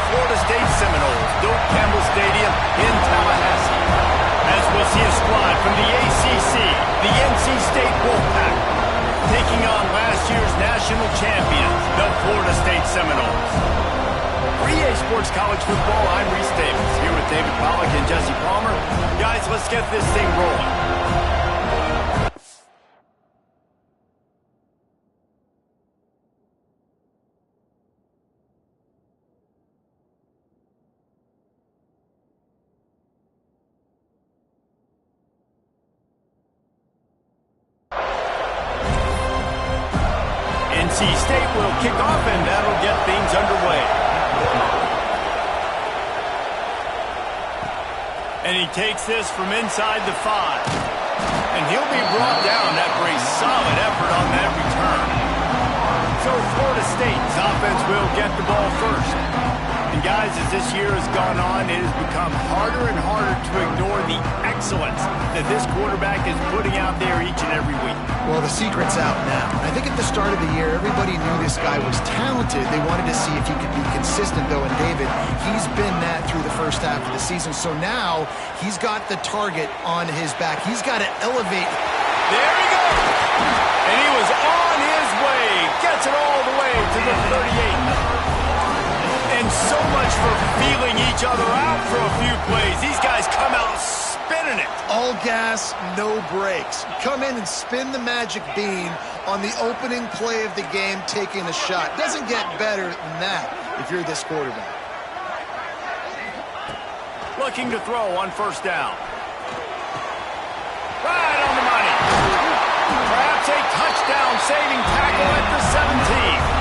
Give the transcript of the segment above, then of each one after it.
Florida State Seminoles, Doak Campbell Stadium in Tallahassee. As we'll see a squad from the ACC, the NC State Wolfpack, taking on last year's national champions, the Florida State Seminoles. For EA Sports College Football, I'm Reese Davis, here with David Pollack and Jesse Palmer. Guys, let's get this thing rolling. NC State will kick off, and that'll get things underway. And he takes this from inside the 5. And he'll be brought down after a solid effort on that return. So Florida State's offense will get the ball first. And guys, as this year has gone on, it has become harder and harder to ignore the excellence that this quarterback is putting out there each and every week. Well, the secret's out now. I think at the start of the year, everybody knew this guy was talented. They wanted to see if he could be consistent, though, and David, he's been that through the first half of the season. So now he's got the target on his back. He's got to elevate. There he goes! And he was on his way. Gets it all the way to the 38. And so much for feeling each other out for a few plays. These guys come out spinning it. All gas, no brakes. Come in and spin the magic bean on the opening play of the game, taking a shot. Doesn't get better than that if you're this quarterback. Looking to throw on first down. Right on the money. Perhaps a touchdown-saving tackle at the 17.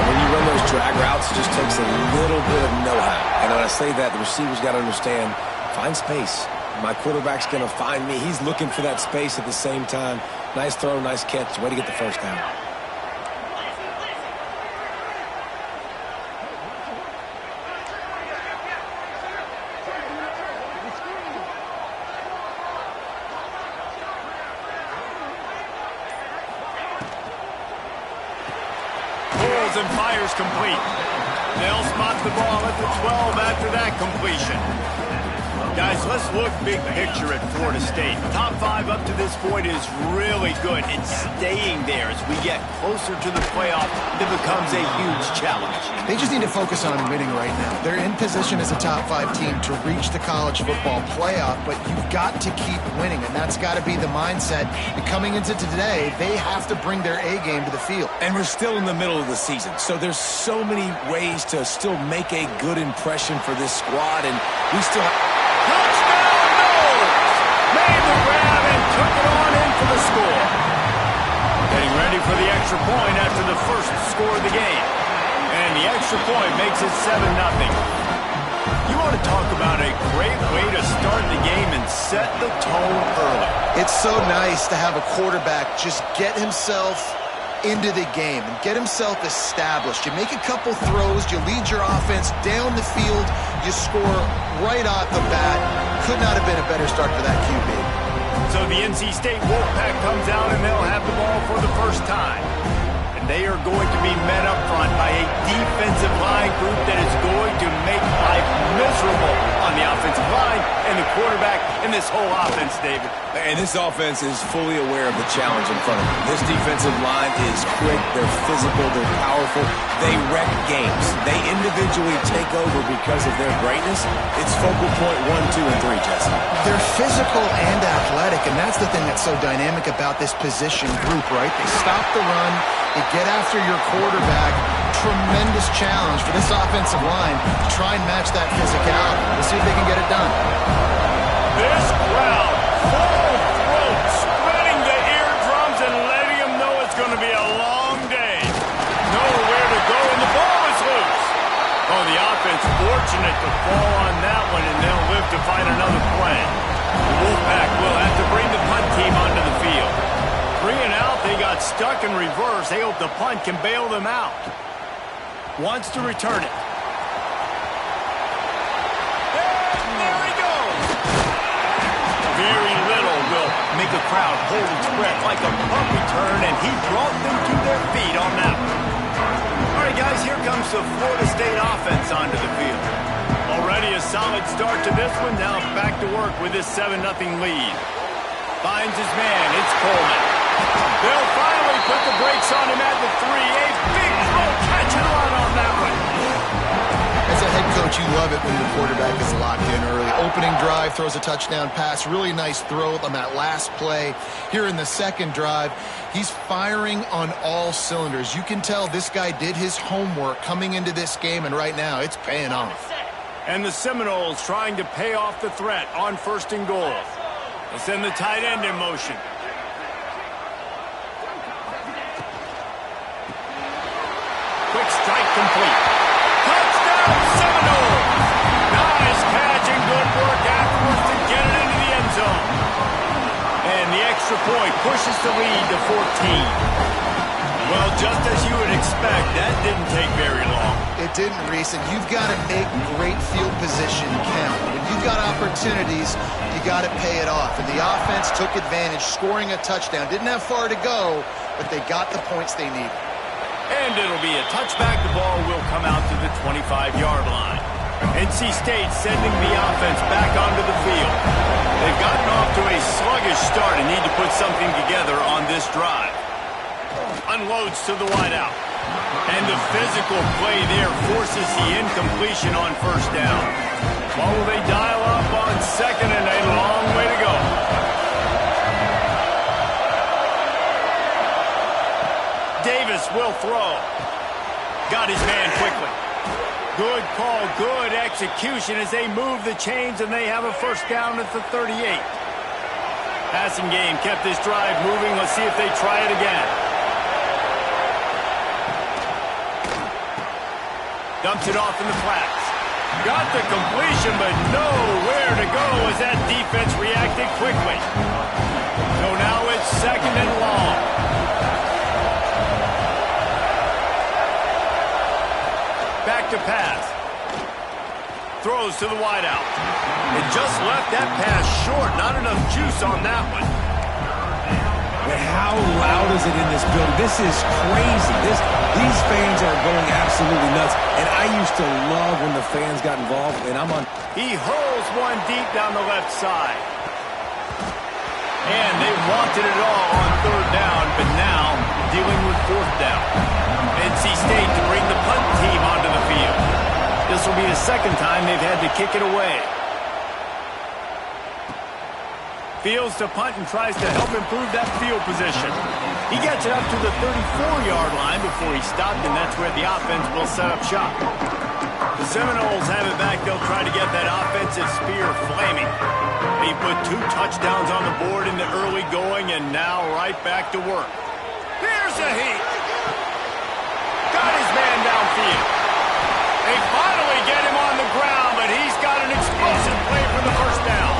When you run those drag routes, it just takes a little bit of know-how. And when I say that, the receiver's got to understand, find space. My quarterback's going to find me. He's looking for that space at the same time. Nice throw, nice catch. Way to get the first down. And fires complete. They'll spot the ball at the 12 after that completion. Guys, let's look big picture at Florida State. Top 5 up to this point is really good. It's staying there as we get closer to the playoff. It becomes a huge challenge. They just need to focus on winning right now. They're in position as a top 5 team to reach the college football playoff, but you've got to keep winning, and that's got to be the mindset. And coming into today, they have to bring their A game to the field. And we're still in the middle of the season, so there's so many ways to still make a good impression for this squad, and we still touchdown Noles! Made the grab and took it on in for the score. Getting ready for the extra point after the first score of the game. And the extra point makes it 7-0. You want to talk about a great way to start the game and set the tone early. It's so nice to have a quarterback just get himself into the game and get himself established. You make a couple throws, you lead your offense down the field, you score right off the bat. Could not have been a better start for that QB. So the NC State Wolfpack comes out and they'll have the ball for the first time. And they are going to be met up front by a defensive line group that is going to make life miserable on the offensive line and the quarterback and this whole offense, David. And this offense is fully aware of the challenge in front of them. This defensive line is quick, they're physical, they're powerful, they wreck games. They individually take over because of their greatness. It's focal point 1, 2, and 3, Jesse. They're physical and athletic, and that's the thing that's so dynamic about this position group, right? They stop the run, they get after your quarterback. Tremendous challenge for this offensive line to try and match that physicality. We'll see if they can get it done. This crowd, full throat, spreading the eardrums and letting them know it's going to be a long day. Nowhere to go, and the ball is loose. Oh, the offense fortunate to fall on that one, and they'll live to find another play. The Wolfpack will have to bring the punt team onto the field. 3 and out, they got stuck in reverse. They hope the punt can bail them out. Wants to return it. There he goes. Very little will make a crowd hold its breath like a punt return, and he brought them to their feet on that one. All right, guys, here comes the Florida State offense onto the field. Already a solid start to this one. Now back to work with this 7-0 lead. Finds his man. It's Coleman. They'll finally put the brakes on him at the 3. A big throw. Catch and run on that one. As a head coach, you love it when your quarterback is locked in early. Opening drive, throws a touchdown pass. Really nice throw on that last play. Here in the second drive, he's firing on all cylinders. You can tell this guy did his homework coming into this game, and right now it's paying off. And the Seminoles trying to pay off the threat on 1st and goal. They send the tight end in motion. Quick strike complete. Touchdown Seminoles! Nice catch and good work afterwards to get it into the end zone. And the extra point pushes the lead to 14. Well, just as you would expect, that didn't take very long. It didn't, Reese, and you've got to make great field position count. When you've got opportunities, you got to pay it off. And the offense took advantage, scoring a touchdown. Didn't have far to go, but they got the points they needed. And it'll be a touchback. The ball will come out to the 25-yard line. NC State sending the offense back onto the field. They've gotten off to a sluggish start and need to put something together on this drive. Unloads to the wideout. And the physical play there forces the incompletion on 1st down. What will they dial up on 2nd and a long way to go? Davis will throw. Got his man quickly. Good call, good execution as they move the chains and they have a 1st down at the 38. Passing game kept this drive moving. Let's see if they try it again. Dumps it off in the flats. Got the completion, but nowhere to go as that defense reacted quickly. So now it's 2nd and long. Back to pass. Throws to the wideout. It just left that pass short. Not enough juice on that one. But how loud is it in this building? This is crazy. These fans are going absolutely nuts. And I used to love when the fans got involved. And He hurls one deep down the left side. And they wanted it all on 3rd down, but now dealing with 4th down. NC State to bring the punt team onto the field. This will be the 2nd time they've had to kick it away. Fields to punt and tries to help improve that field position. He gets it up to the 34-yard line before he stopped, and that's where the offense will set up shop. The Seminoles have it back. They'll try to get that offensive spear flaming. They put 2 touchdowns on the board in the early going, and now right back to work. Here's a heat. Got his man downfield. They finally get him on the ground, but he's got an explosive play for the 1st down.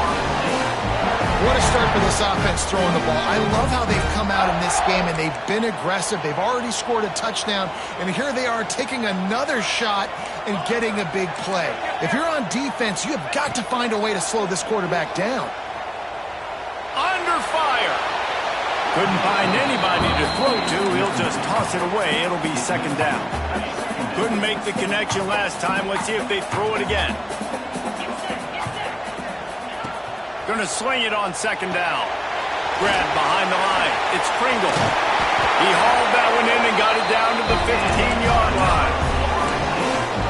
What a start for this offense throwing the ball. I love how they've come out in this game, and they've been aggressive. They've already scored a touchdown, and here they are taking another shot and getting a big play. If you're on defense, you have got to find a way to slow this quarterback down. Under fire. Couldn't find anybody to throw to. He'll just toss it away. It'll be 2nd down. Couldn't make the connection last time. Let's see if they throw it again. Going to sling it on 2nd down. Grab behind the line. It's Pringle. He hauled that one in and got it down to the 15-yard line.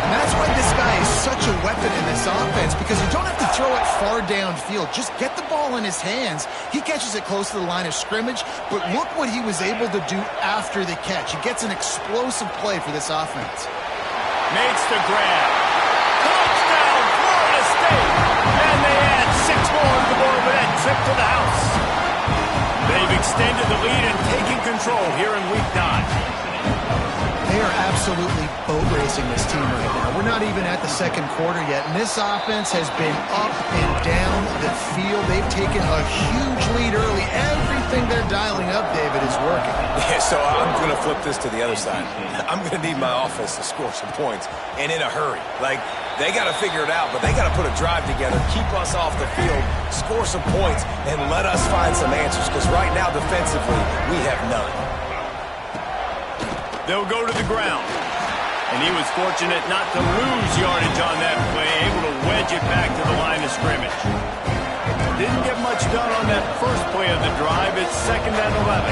And that's why this guy is such a weapon in this offense, because you don't have to throw it far downfield. Just get the ball in his hands. He catches it close to the line of scrimmage, but look what he was able to do after the catch. He gets an explosive play for this offense. Makes the grab. Touchdown, Florida State. And they add 6 more on the board with that trip to the house. They've extended the lead and taken control here in Week 9. They are absolutely boat racing this team right now. We're not even at the 2nd quarter yet, and this offense has been up and down the field. They've taken a huge lead early. Everything they're dialing up, David, is working. Yeah, so I'm going to flip this to the other side. I'm going to need my offense to score some points, and in a hurry. Like, they got to figure it out, but they got to put a drive together, keep us off the field, score some points, and let us find some answers, because right now, defensively, we have none. They'll go to the ground. And he was fortunate not to lose yardage on that play, able to wedge it back to the line of scrimmage. Didn't get much done on that first play of the drive. It's 2nd and 11.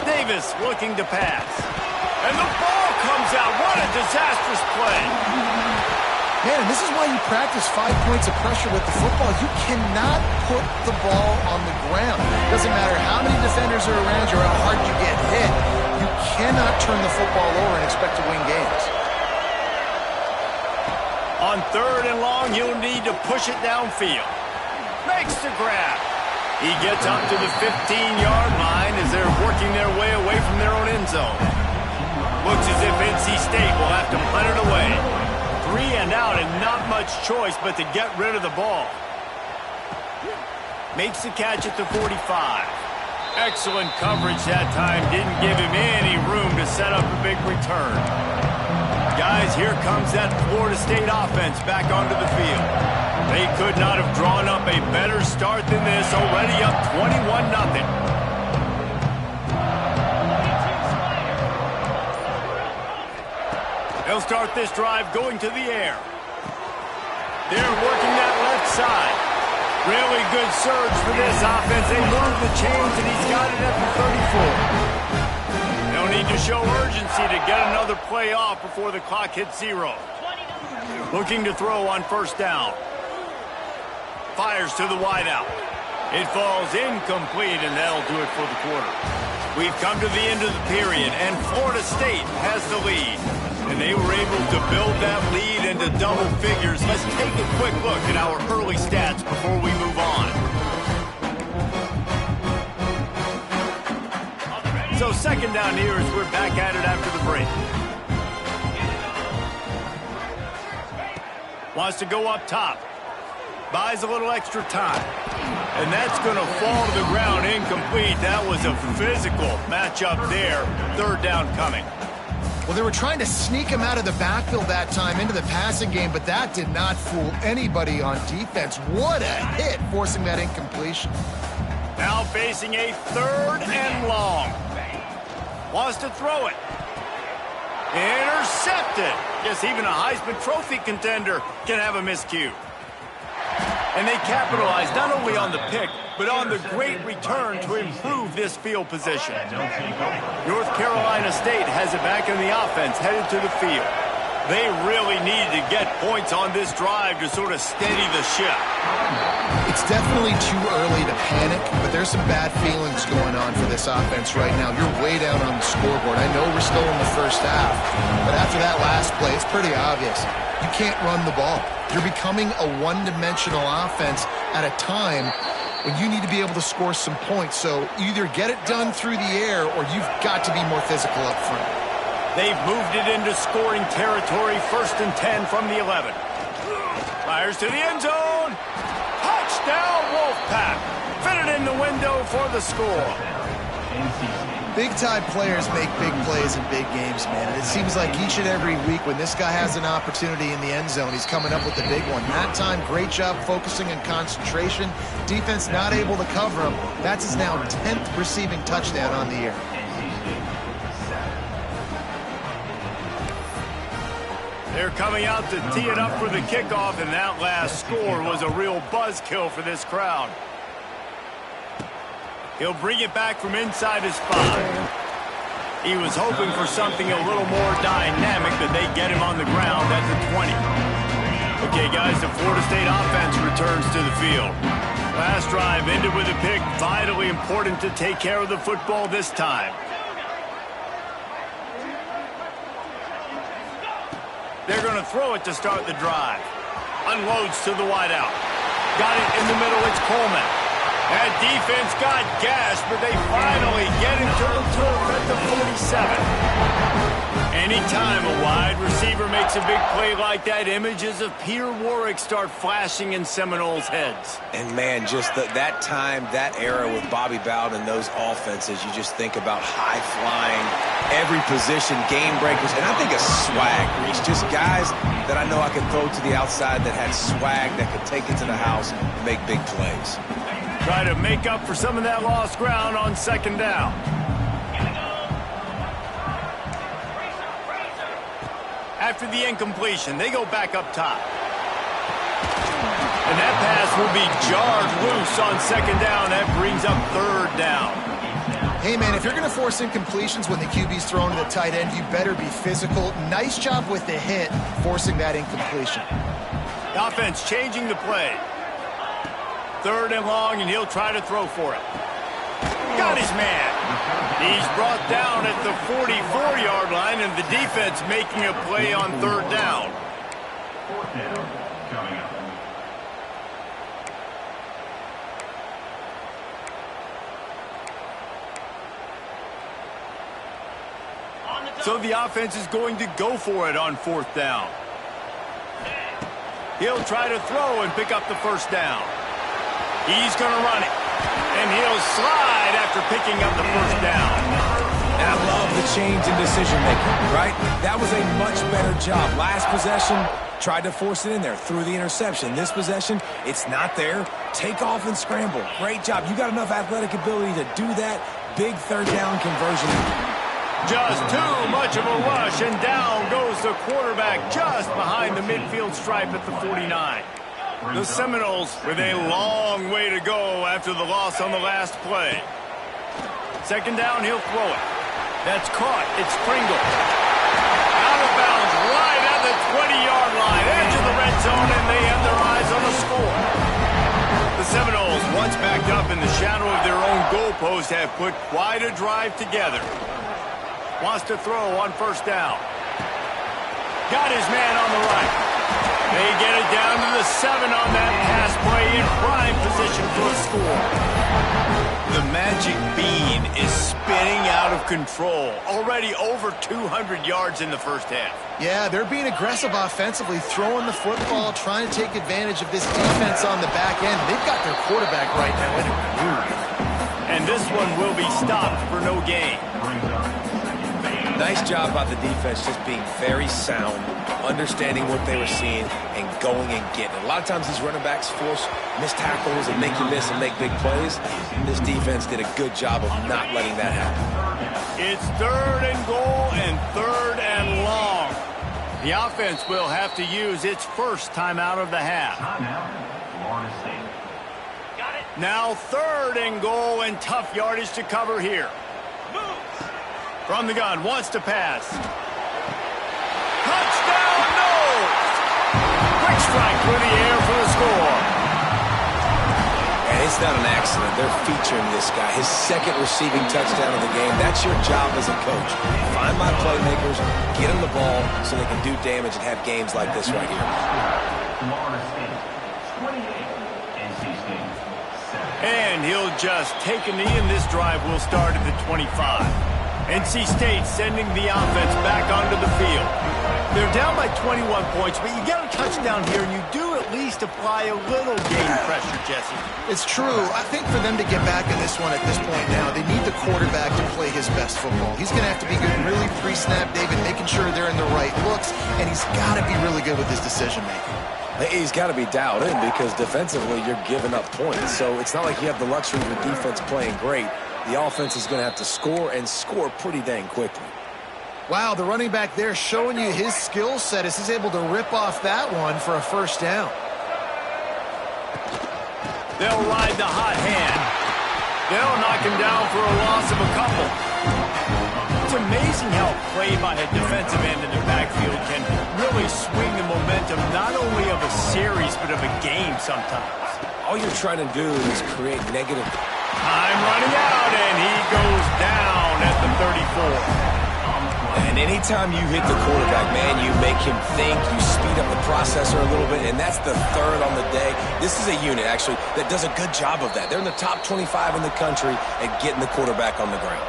Davis looking to pass. And the ball comes out. What a disastrous play. Man, this is why you practice 5 points of pressure with the football. You cannot put the ball on the ground. Doesn't matter how many defenders are around you or how hard you get hit. You cannot turn the football over and expect to win games. On 3rd and long, he'll need to push it downfield. Makes the grab. He gets up to the 15-yard line as they're working their way away from their own end zone. Looks as if NC State will have to punt it away. 3 and out and not much choice but to get rid of the ball. Makes the catch at the 45. Excellent coverage that time. Didn't give him any room to set up a big return. Guys, here comes that Florida State offense back onto the field. They could not have drawn up a better start than this, already up 21-0. They'll start this drive going to the air. They're working that left side. Really good surge for this offense. They move the chains, and he's got it at the 34. They'll need to show urgency to get another play off before the clock hits 0. Looking to throw on 1st down. Fires to the wideout. It falls incomplete, and that'll do it for the quarter. We've come to the end of the period, and Florida State has the lead. And they were able to build that lead into double figures. Let's take a quick look at our early stats before we move on. So 2nd down here as we're back at it after the break. Wants to go up top. Buys a little extra time. And that's going to fall to the ground incomplete. That was a physical matchup there. 3rd down coming. Well, they were trying to sneak him out of the backfield that time into the passing game, but that did not fool anybody on defense. What a hit, forcing that incompletion. Now facing a 3rd and long. Wants to throw it. Intercepted. Guess even a Heisman Trophy contender can have a miscue. And they capitalized not only on the pick, but on the great return to improve this field position. North Carolina State has it back in the offense, headed to the field. They really need to get points on this drive to sort of steady the ship. It's definitely too early to panic, but there's some bad feelings going on for this offense right now. You're way down on the scoreboard. I know we're still in the first half, but after that last play, it's pretty obvious. You can't run the ball. You're becoming a one-dimensional offense at a time when you need to be able to score some points. So either get it done through the air or you've got to be more physical up front. They've moved it into scoring territory. 1st and 10 from the 11. Fires to the end zone. Touchdown, Wolfpack. Fit it in the window for the score. Big-time players make big plays in big games, man. And it seems like each and every week when this guy has an opportunity in the end zone, he's coming up with a big one. That time, great job focusing and concentration. Defense not able to cover him. That's his now 10th receiving touchdown on the year. They're coming out to tee it up for the kickoff, and that last score was a real buzzkill for this crowd. He'll bring it back from inside his spot. He was hoping for something a little more dynamic, but they get him on the ground at the 20. Okay, guys, the Florida State offense returns to the field. Last drive ended with a pick. Vitally important to take care of the football this time. They're going to throw it to start the drive. Unloads to the wideout. Got it in the middle. It's Coleman. That defense got gashed, but they finally get him to the turf at the 47. Anytime a wide receiver makes a big play like that, images of Peter Warrick start flashing in Seminoles' heads. And, man, just that time, that era with Bobby Bowden and those offenses, you just think about high-flying, every position, game breakers, and I think of swag, Reese. Just guys that I know I could throw to the outside that had swag that could take it to the house and make big plays. Try to make up for some of that lost ground on 2nd down. After the incompletion, they go back up top. And that pass will be jarred loose on second down. That brings up third down. Hey, man, if you're going to force incompletions when the QB's thrown to the tight end, you better be physical. Nice job with the hit, forcing that incompletion. The offense changing the play. Third and long, and he'll try to throw for it. Got his man. He's brought down at the 44-yard line, and the defense making a play on third down. Fourth down coming up. So the offense is going to go for it on fourth down. He'll try to throw and pick up the first down. He's going to run it. And he'll slide after picking up the first down. And I love the change in decision-making, right? That was a much better job. Last possession, tried to force it in there, threw the interception. This possession, it's not there. Take off and scramble. Great job. You got enough athletic ability to do that. Big third down conversion. Just too much of a rush, and down goes the quarterback just behind the midfield stripe at the 49. The Seminoles with a long way to go after the loss on the last play. Second down, he'll throw it. That's caught. It's Pringle. Out of bounds, right at the 20-yard line, edge of the red zone, and they have their eyes on the score. The Seminoles, once backed up in the shadow of their own goalpost, have put quite a drive together. Wants to throw on first down. Got his man on the right. They get it down to the 7 on that pass play in prime position for a score. The magic bean is spinning out of control. Already over 200 yards in the first half. Yeah, they're being aggressive offensively, throwing the football, trying to take advantage of this defense on the back end. They've got their quarterback right now in a groove. And this one will be stopped for no gain. Nice job by the defense just being very sound, understanding what they were seeing, and going and getting it. A lot of times these running backs force missed tackles and make you miss and make big plays. This defense did a good job of not letting that happen. It's third and goal and third and long. The offense will have to use its first timeout of the half. Florida State. Got it. Now third and goal and tough yardage to cover here. From the gun, wants to pass. Touchdown, no! Quick strike through the air for the score. And it's not an accident. They're featuring this guy. His second receiving touchdown of the game. That's your job as a coach. Find my playmakers, get them the ball so they can do damage and have games like this right here. Florida State, 28. NC State, 7. And he'll just take a knee, and this drive will start at the 25. NC State sending the offense back onto the field. They're down by 21 points, but you get a touchdown here, and you do at least apply a little game pressure, Jesse. It's true. I think for them to get back in this one at this point now, they need the quarterback to play his best football. He's going to have to be good really pre-snap, David, making sure they're in the right looks, and he's got to be really good with his decision-making. He's got to be dialed in because defensively you're giving up points. So it's not like you have the luxury of the defense playing great. The offense is going to have to score and score pretty dang quickly. Wow, the running back there showing you his skill set as he's able to rip off that one for a first down. They'll ride the hot hand. They'll knock him down for a loss of a couple. It's amazing how play by a defensive end in the backfield can really swing the momentum not only of a series but of a game sometimes. All you're trying to do is create negative. Time running out, and he goes down at the 34. And anytime you hit the quarterback, man, you make him think, you speed up the processor a little bit, and that's the third on the day. This is a unit, actually, that does a good job of that. They're in the top 25 in the country at getting the quarterback on the ground.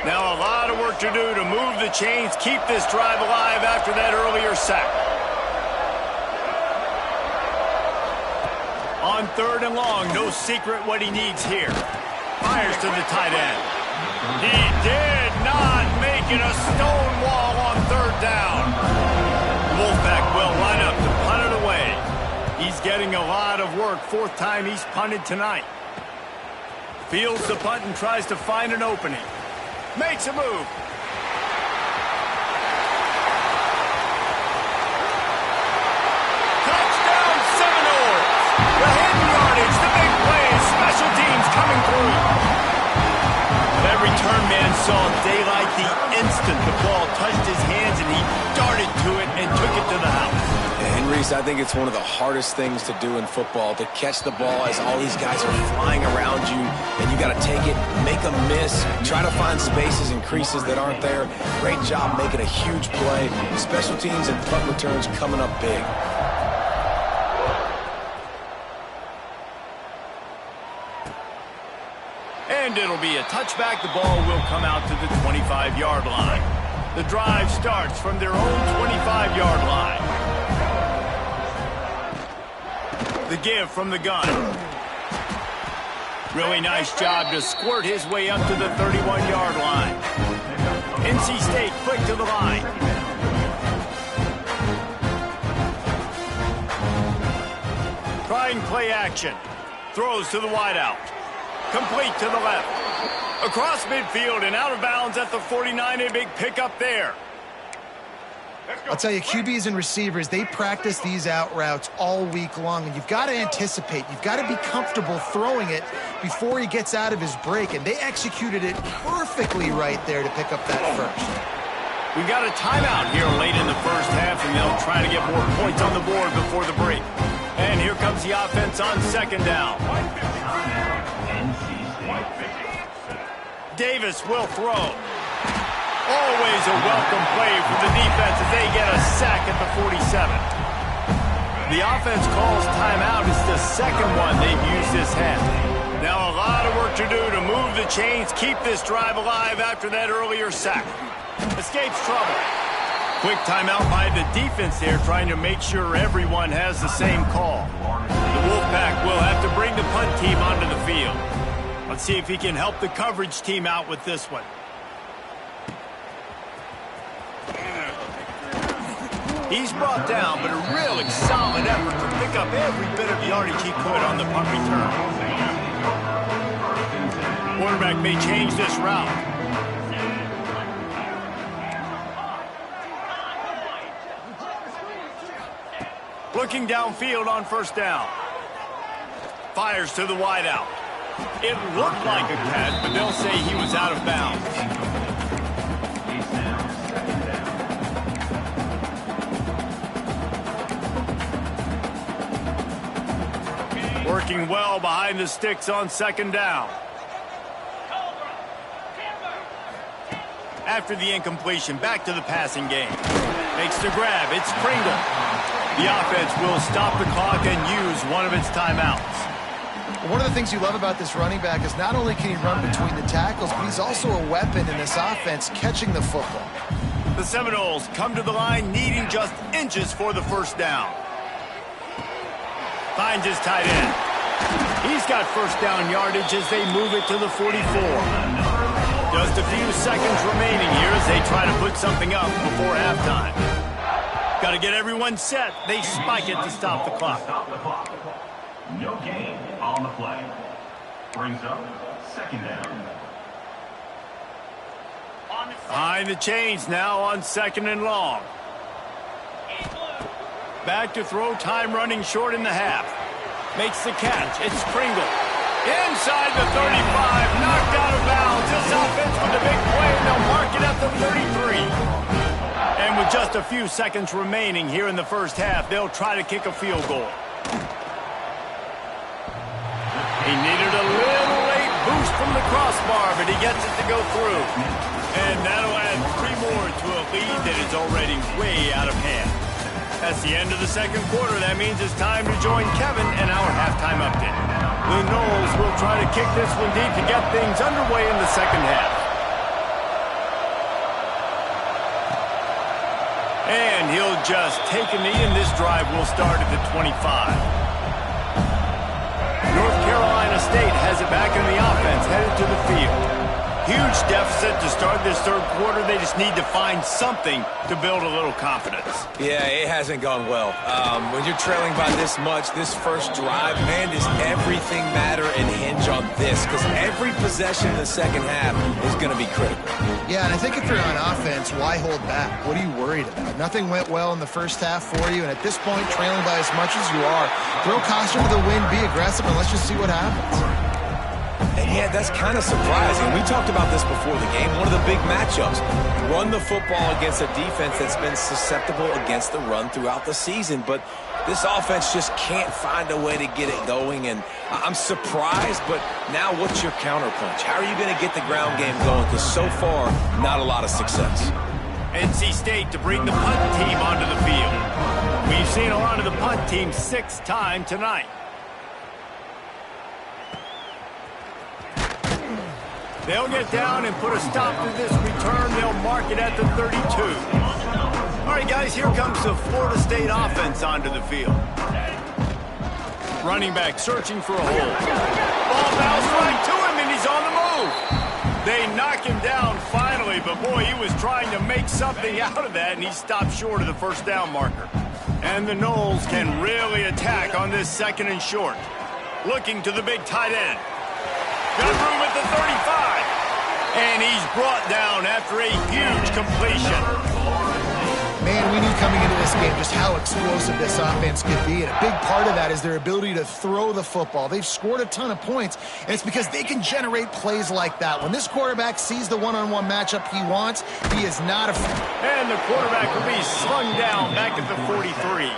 Now a lot of work to do to move the chains, keep this drive alive after that earlier sack. On third and long, no secret what he needs here. Fires to the tight end. He did not make it a stone wall on third down. Wolfpack will line up to punt it away. He's getting a lot of work. Fourth time he's punted tonight. Fields the punt and tries to find an opening. Makes a move. coming through. That return man saw daylight the instant the ball touched his hands, and he darted to it and took it to the house. And Reese, I think it's one of the hardest things to do in football, to catch the ball as all these guys are flying around you, and you got to take it, make a miss, try to find spaces and creases that aren't there. Great job making a huge play. Special teams and punt returns coming up big. And it'll be a touchback. The ball will come out to the 25-yard line. The drive starts from their own 25-yard line. The give from the gun. Really nice job to squirt his way up to the 31-yard line. NC State quick to the line. Trying play action. Throws to the wideout. Complete to the left. Across midfield and out of bounds at the 49. A big pickup there. I'll tell you, QBs and receivers, they practice these out routes all week long, and you've got to anticipate. You've got to be comfortable throwing it before he gets out of his break, and they executed it perfectly right there to pick up that first. We've got a timeout here late in the first half, and they'll try to get more points on the board before the break. And here comes the offense on second down. Davis will throw. Always a welcome play for the defense as they get a sack at the 47. The offense calls timeout. It's the second one they've used this half. Now a lot of work to do to move the chains, keep this drive alive after that earlier sack. Escapes trouble. Quick timeout by the defense there, trying to make sure everyone has the same call. The Wolfpack will have to bring the punt team onto the field. Let's see if he can help the coverage team out with this one. He's brought down, but a really solid effort to pick up every bit of yardage he could on the punt return. Quarterback may change this route. Looking downfield on first down. Fires to the wideout. It looked like a catch, but they'll say he was out of bounds. Working well behind the sticks on second down. After the incompletion, back to the passing game. Makes the grab. It's Pringle. The offense will stop the clock and use one of its timeouts. One of the things you love about this running back is not only can he run between the tackles, but he's also a weapon in this offense catching the football. The Seminoles come to the line needing just inches for the first down. Finds his tight end. He's got first down yardage as they move it to the 44. Just a few seconds remaining here as they try to put something up before halftime. Got to get everyone set. They spike it to stop the clock. No gain on the play. Brings up second down. Behind the chains now on second and long. Back to throw, time running short in the half. Makes the catch. It's Pringle. Inside the 35, knocked out of bounds. This offense with a big play, and they'll mark it at the 33. And with just a few seconds remaining here in the first half, they'll try to kick a field goal. He needed a little late boost from the crossbar, but he gets it to go through. And that'll add 3 more to a lead that is already way out of hand. That's the end of the second quarter. That means it's time to join Kevin and our halftime update. The Noles will try to kick this one deep to get things underway in the second half. And he'll just take a knee, and this drive will start at the 25. North Carolina State has it back in the offense, headed to the field. Huge deficit to start this third quarter. They just need to find something to build a little confidence. Yeah, it hasn't gone well. When you're trailing by this much, this first drive, man, does everything matter and hinge on this? Because every possession in the second half is going to be critical. Yeah, and I think if you're on offense, why hold back? What are you worried about? Nothing went well in the first half for you, and at this point, trailing by as much as you are, throw caution to the wind, be aggressive, and let's just see what happens. And Yeah, that's kind of surprising. We talked about this before the game. One of the big matchups. Run the football against a defense that's been susceptible against the run throughout the season. But this offense just can't find a way to get it going. And I'm surprised, but now what's your counterpunch? How are you going to get the ground game going? Because so far, not a lot of success. NC State to bring the punt team onto the field. We've seen a lot of the punt team 6 times tonight. They'll get down and put a stop to this return. They'll mark it at the 32. All right, guys, here comes the Florida State offense onto the field. Running back searching for a hole. Ball bounced right to him, and he's on the move. They knock him down finally, but boy, he was trying to make something out of that, and he stopped short of the first down marker. And the Noles can really attack on this 2nd and short. Looking to the big tight end. Got room at the 35. And he's brought down after a huge completion. Man, we knew coming into this game just how explosive this offense could be, and a big part of that is their ability to throw the football. They've scored a ton of points, and it's because they can generate plays like that. When this quarterback sees the one-on-one matchup he wants, he is not afraid. And the quarterback will be slung down back at the 43.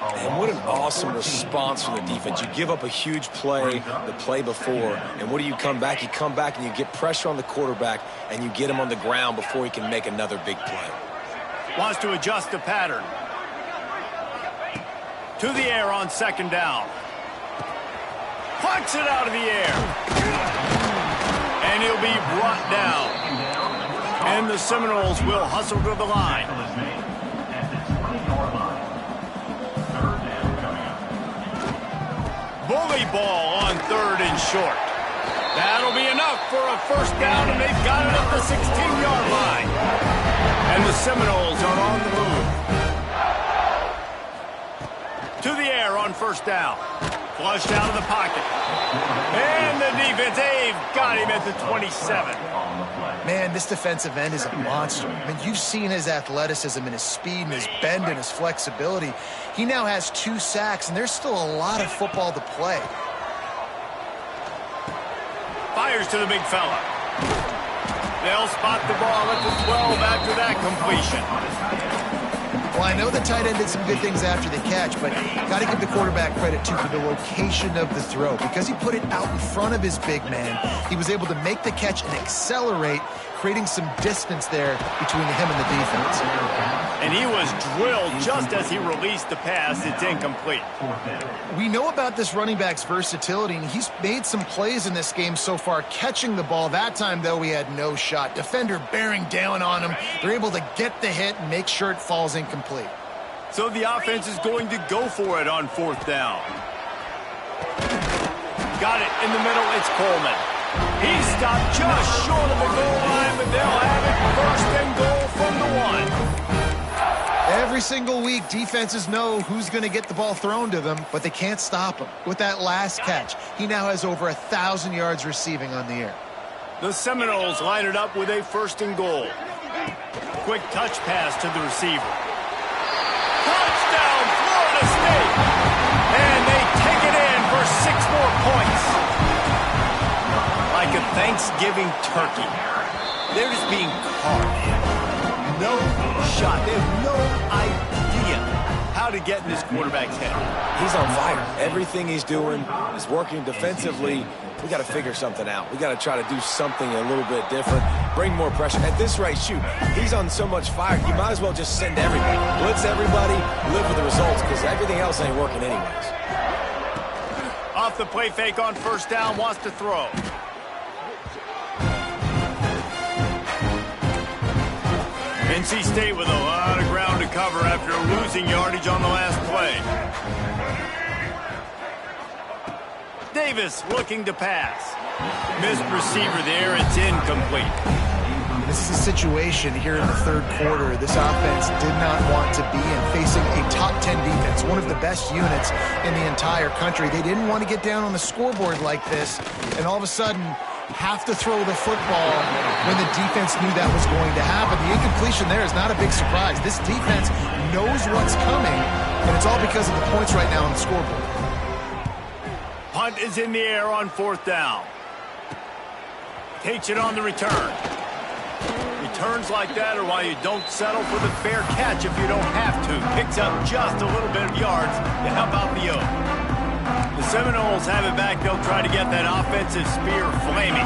And what an awesome response from the defense. You give up a huge play the play before, and what do you come back? You come back and you get pressure on the quarterback, and you get him on the ground before he can make another big play. Wants to adjust the pattern. To the air on 2nd down. Punts it out of the air. And he'll be brought down. And the Seminoles will hustle to the line. Bully ball on 3rd and short. That'll be enough for a first down, and they've got it at the 16-yard line. And the Seminoles are on the move. To the air on 1st down. Flushed out of the pocket. And the defense, they've got him at the 27. Man, this defensive end is a monster. I mean, you've seen his athleticism and his speed and his bend and his flexibility. He now has 2 sacks, and there's still a lot of football to play. Fires to the big fella. They'll spot the ball at the 12 after that completion. Well, I know the tight end did some good things after the catch, but got to give the quarterback credit, too, for the location of the throw. Because he put it out in front of his big man, he was able to make the catch and accelerate, creating some distance there between him and the defense. And he was drilled just as he released the pass. It's incomplete. We know about this running back's versatility, and he's made some plays in this game so far, catching the ball. That time, though, he had no shot. Defender bearing down on him. They're able to get the hit and make sure it falls incomplete. So the offense is going to go for it on 4th down. Got it in the middle. It's Coleman. He stopped just short of the goal line, but they'll have it 1st and goal from the 1. Every single week, defenses know who's going to get the ball thrown to them, but they can't stop him. With that last catch, he now has over 1,000 yards receiving on the air. The Seminoles line it up with a 1st and goal. Quick touch pass to the receiver. Touchdown, Florida State! And they take it in for 6 more points. Like a Thanksgiving turkey. They're just being carved. No shot. They have no idea how to get in this quarterback's head. He's on fire. Everything he's doing is working defensively. We got to figure something out. We got to try to do something a little bit different, bring more pressure. At this rate, shoot, he's on so much fire, you might as well just send everybody. Blitz everybody, live with the results, because everything else ain't working anyways. Off the play fake on 1st down, wants to throw. NC State with a lot of ground to cover after losing yardage on the last play. Davis looking to pass. Missed receiver there. It's incomplete. This is a situation here in the 3rd quarter this offense did not want to be in, facing a top 10 defense, one of the best units in the entire country. They didn't want to get down on the scoreboard like this, and all of a sudden have to throw the football when the defense knew that was going to happen. The incompletion there is not a big surprise. This defense knows what's coming, and it's all because of the points right now on the scoreboard. Punt is in the air on 4th down. Takes it on the return. Returns like that are why you don't settle for the fair catch if you don't have to. Picks up just a little bit of yards to help out the Oak. The Seminoles have it back. They'll try to get that offensive spear flaming.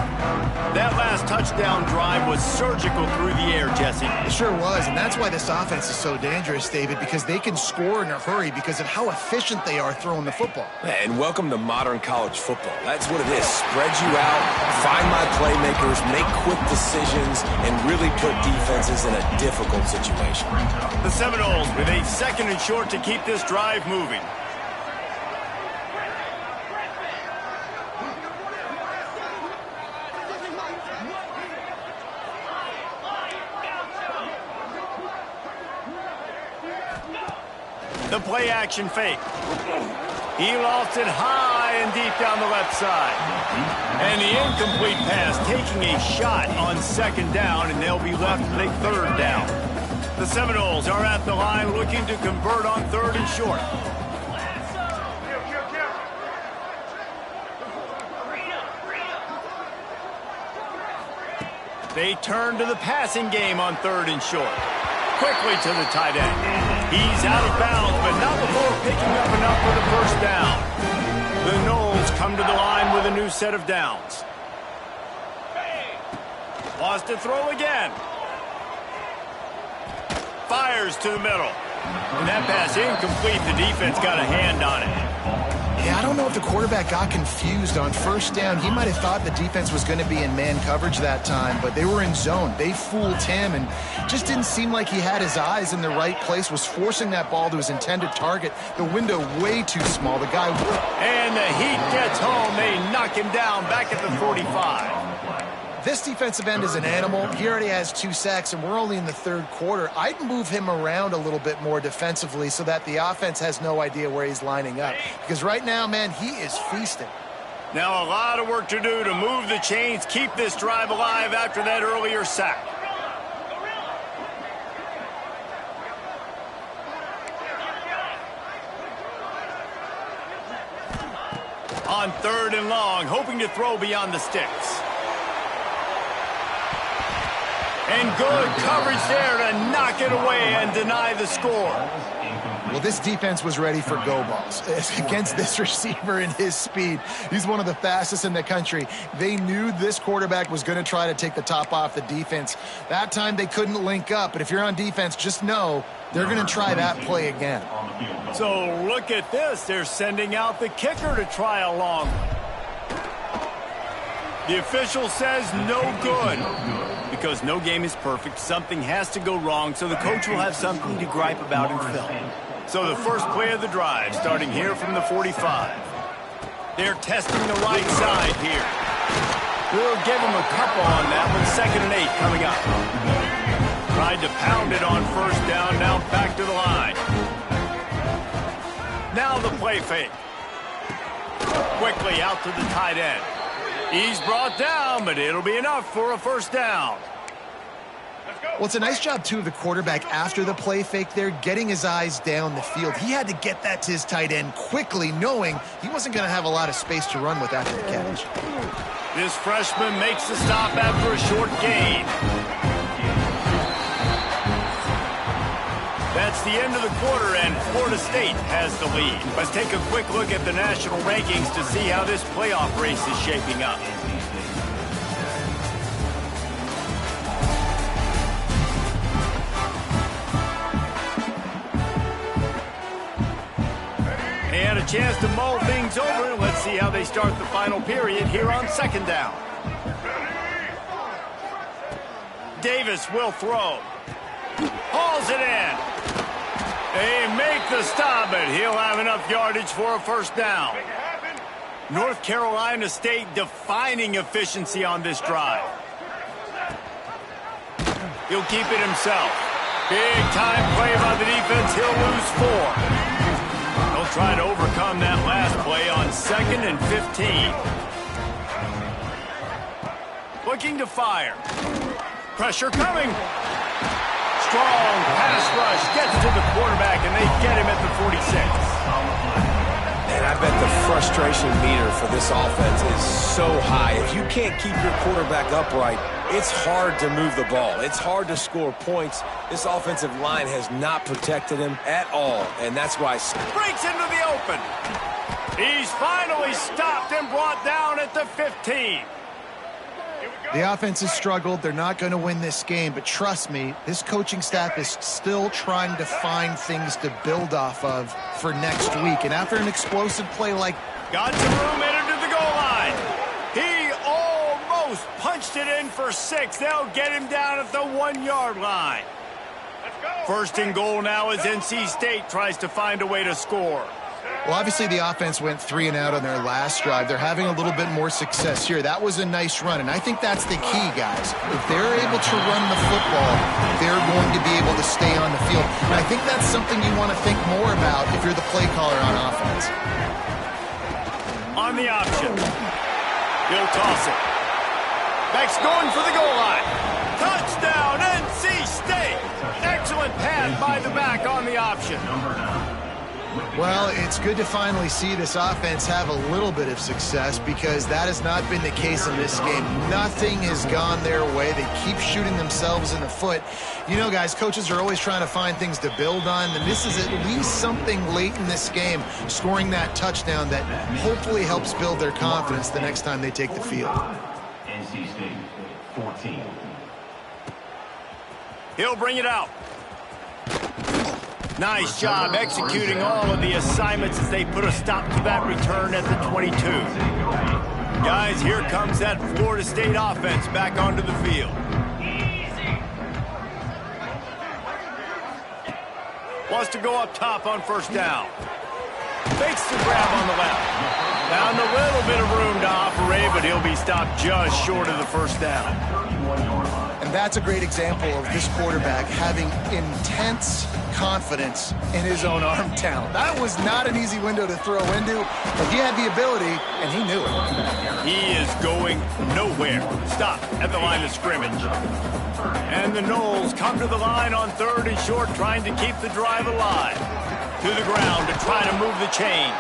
That last touchdown drive was surgical through the air, Jesse. It sure was, and that's why this offense is so dangerous, David, because they can score in a hurry because of how efficient they are throwing the football. And welcome to modern college football. That's what it is. Spread you out, find my playmakers, make quick decisions, and really put defenses in a difficult situation. The Seminoles with a 2nd and short to keep this drive moving. The play action fake. He lost it high and deep down the left side. And the incomplete pass taking a shot on 2nd down, and they'll be left with a 3rd down. The Seminoles are at the line looking to convert on 3rd and short. They turn to the passing game on 3rd and short. Quickly to the tight end. He's out of bounds, but not before picking up enough for the 1st down. The Noles come to the line with a new set of downs. Wants to throw again. Fires to the middle. And that pass incomplete. The defense got a hand on it. Yeah, I don't know if the quarterback got confused on 1st down. He might have thought the defense was going to be in man coverage that time, but they were in zone. They fooled him and just didn't seem like he had his eyes in the right place, was forcing that ball to his intended target. The window way too small. The guy... And the Heat gets home. They knock him down back at the 45. This defensive end is an animal. He already has 2 sacks, and we're only in the 3rd quarter. I'd move him around a little bit more defensively so that the offense has no idea where he's lining up. Because right now, man, he is feasting. Now a lot of work to do to move the chains, keep this drive alive after that earlier sack. On 3rd and long, hoping to throw beyond the sticks. And good coverage there to knock it away and deny the score. Well, this defense was ready for go balls. Against this receiver and his speed, he's one of the fastest in the country. They knew this quarterback was going to try to take the top off the defense. That time they couldn't link up, but if you're on defense, just know they're going to try that play again. So look at this. They're sending out the kicker to try a long one. The official says no good. Because no game is perfect, something has to go wrong, so the coach will have something to gripe about in film. So the first play of the drive, starting here from the 45. They're testing the right side here. We'll give them a couple on that one. 2nd and 8 coming up. Tried to pound it on 1st down, now back to the line. Now the play fake. Quickly out to the tight end. He's brought down, but it'll be enough for a 1st down. Well, it's a nice job, too, of the quarterback after the play fake there, getting his eyes down the field. He had to get that to his tight end quickly, knowing he wasn't going to have a lot of space to run with after the catch. This freshman makes the stop after a short gain. That's the end of the quarter, and Florida State has the lead. Let's take a quick look at the national rankings to see how this playoff race is shaping up. They had a chance to mull things over. Let's see how they start the final period here on 2nd down. Davis will throw. Hauls it in. They make the stop, but he'll have enough yardage for a 1st down. North Carolina State defining efficiency on this drive. He'll keep it himself. Big time play by the defense. He'll lose 4. He'll try to overcome that last play on 2nd and 15. Looking to fire. Pressure coming. Strong pass rush gets to the quarterback, and they get him at the 46. Man, I bet the frustration meter for this offense is so high. If you can't keep your quarterback upright, it's hard to move the ball. It's hard to score points. This offensive line has not protected him at all, and that's why... Breaks into the open. He's finally stopped and brought down at the 15. The offense has struggled. They're not going to win this game, but trust me, this coaching staff is still trying to find things to build off of for next week. And after an explosive play like... Got some room, entered to the goal line. He almost punched it in for 6. They'll get him down at the 1-yard line. First and goal now as NC State tries to find a way to score. Well, obviously the offense went 3 and out on their last drive. They're having a little bit more success here. That was a nice run, and I think that's the key, guys. If they're able to run the football, they're going to be able to stay on the field. And I think that's something you want to think more about if you're the play caller on offense. On the option. He'll toss it. Beck's going for the goal line. Touchdown, NC State. Excellent pass by the back on the option. Well, it's good to finally see this offense have a little bit of success because that has not been the case in this game. Nothing has gone their way. They keep shooting themselves in the foot. You know, guys, coaches are always trying to find things to build on, and this is at least something late in this game, scoring that touchdown that hopefully helps build their confidence the next time they take the field. NC State, 14. He'll bring it out. Nice job executing all of the assignments as they put a stop to that return at the 22. Guys, here comes that Florida State offense back onto the field. Wants to go up top on first down. Fakes the grab on the left. Found a little bit of room to operate, but he'll be stopped just short of the first down. And that's a great example of this quarterback having intense confidence in his own arm talent. That was not an easy window to throw into, but he had the ability, and he knew it. He is going nowhere. Stop at the line of scrimmage. And the Noles come to the line on 3rd and short, trying to keep the drive alive. To the ground to try to move the chains.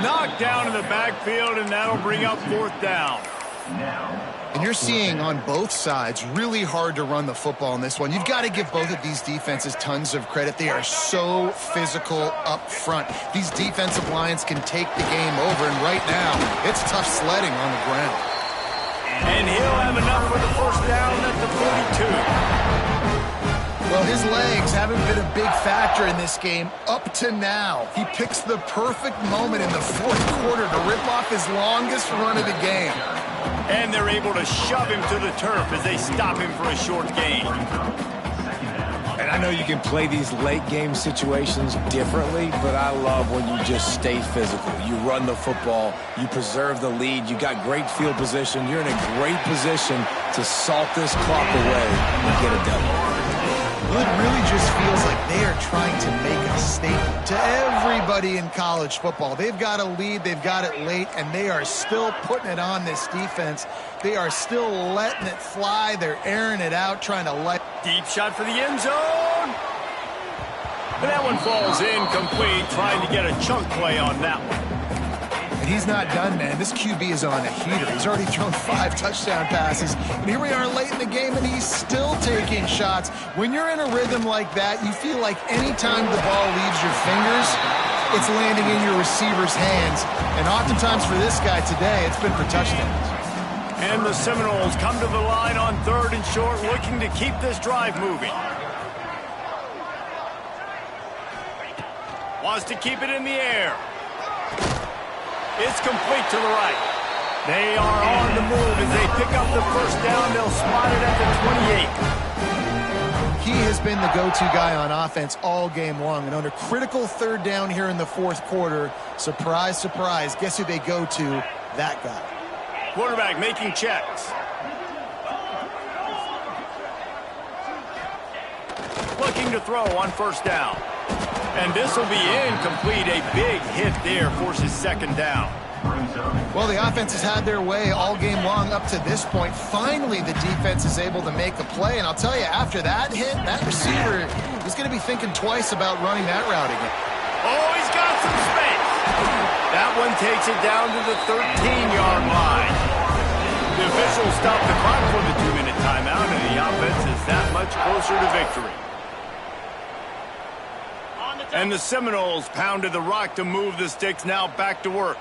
Knocked down in the backfield, and that'll bring up 4th down. And you're seeing on both sides really hard to run the football in this one. You've got to give both of these defenses tons of credit. They are so physical up front. These defensive lines can take the game over, and right now, it's tough sledding on the ground. And he'll have enough for the first down at the 42. Well, his legs haven't been a big factor in this game up to now. He picks the perfect moment in the 4th quarter to rip off his longest run of the game. And they're able to shove him to the turf as they stop him for a short gain. And I know you can play these late game situations differently, but I love when you just stay physical. You run the football, you preserve the lead, you got great field position, you're in a great position to salt this clock away and get a W. Well, it really just feels like they are trying to make a statement to everybody in college football. They've got a lead, they've got it late, and they are still putting it on this defense. They are still letting it fly. They're airing it out, trying to let... Deep shot for the end zone. And that one falls incomplete, trying to get a chunk play on that one. And he's not done, man. This QB is on a heater. He's already thrown 5 touchdown passes. And here we are late in the game, and he's still taking shots. When you're in a rhythm like that, you feel like any time the ball leaves your fingers, it's landing in your receiver's hands. And oftentimes for this guy today, it's been for touchdowns. And the Seminoles come to the line on 3rd and short, looking to keep this drive moving. Wants to keep it in the air. It's complete to the right. They are on the move as they pick up the first down. They'll spot it at the 28. He has been the go-to guy on offense all game long. And under critical 3rd down here in the 4th quarter, surprise, surprise, guess who they go to? That guy. Quarterback making checks. Looking to throw on first down. And this will be incomplete. A big hit there forces 2nd down. Well, the offense has had their way all game long up to this point. Finally, the defense is able to make a play. And I'll tell you, after that hit, that receiver is going to be thinking twice about running that route again. Oh, he's got some space. one takes it down to the 13-yard line. The officials stop the clock for the 2-minute timeout, and the offense is that much closer to victory. And the Seminoles pounded the rock to move the sticks, now back to work.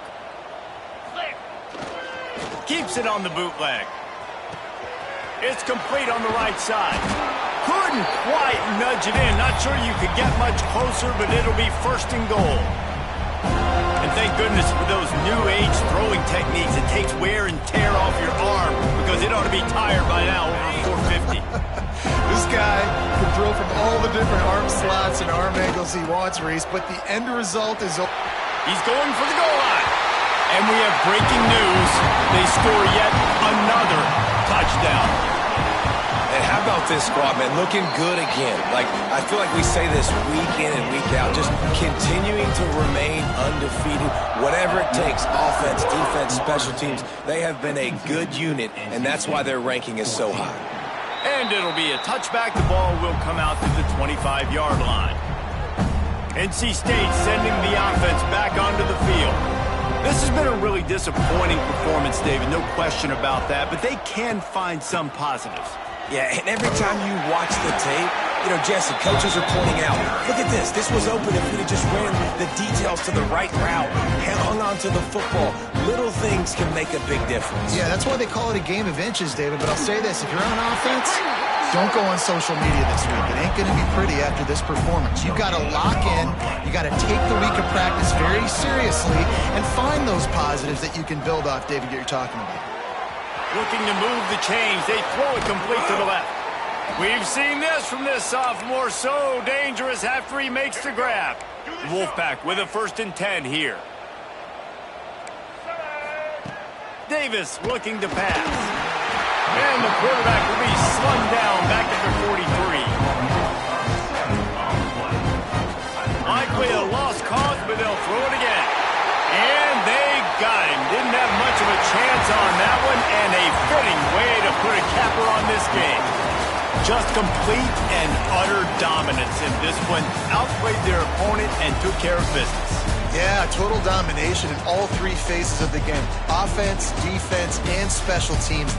Keeps it on the bootleg. It's complete on the right side. Couldn't quite nudge it in. Not sure you could get much closer, but it'll be first and goal. And thank goodness for those new age throwing techniques. It takes wear and tear off your arm because it ought to be tired by now over 450. This guy can throw from all the different arm slots and arm angles he wants, Reese, but the end result is... He's going for the goal line. And we have breaking news. They score yet another touchdown. And how about this squad, man? Looking good again. Like, I feel like we say this week in and week out, just continuing to remain undefeated. Whatever it takes, offense, defense, special teams, they have been a good unit, and that's why their ranking is so high. And it'll be a touchback. The ball will come out to the 25-yard line. NC State sending the offense back onto the field. This has been a really disappointing performance, David, no question about that, but they can find some positives. Yeah, and every time you watch the tape, you know, Jesse, coaches are pointing out, look at this. This was open if we'd have just ran the details to the right route, hung on to the football. Little things can make a big difference. Yeah, that's why they call it a game of inches, David. But I'll say this, if you're on offense, don't go on social media this week. It ain't going to be pretty after this performance. You've got to lock in. You got to take the week of practice very seriously and find those positives that you can build off, David, that you're talking about. Looking to move the chains. They throw it complete to the left. We've seen this from this sophomore. So dangerous after he makes the grab. Wolfpack with a 1st and 10 here. Davis looking to pass. And the quarterback will be slung down back at the 43. Likely a lost cause, but they'll throw it again. And they got him. Didn't have much of a chance on that one, and a fitting way to put a capper on this game. Just complete and utter dominance in this one. Outplayed their opponent and took care of business. Yeah, total domination in all three phases of the game. Offense, defense, and special teams.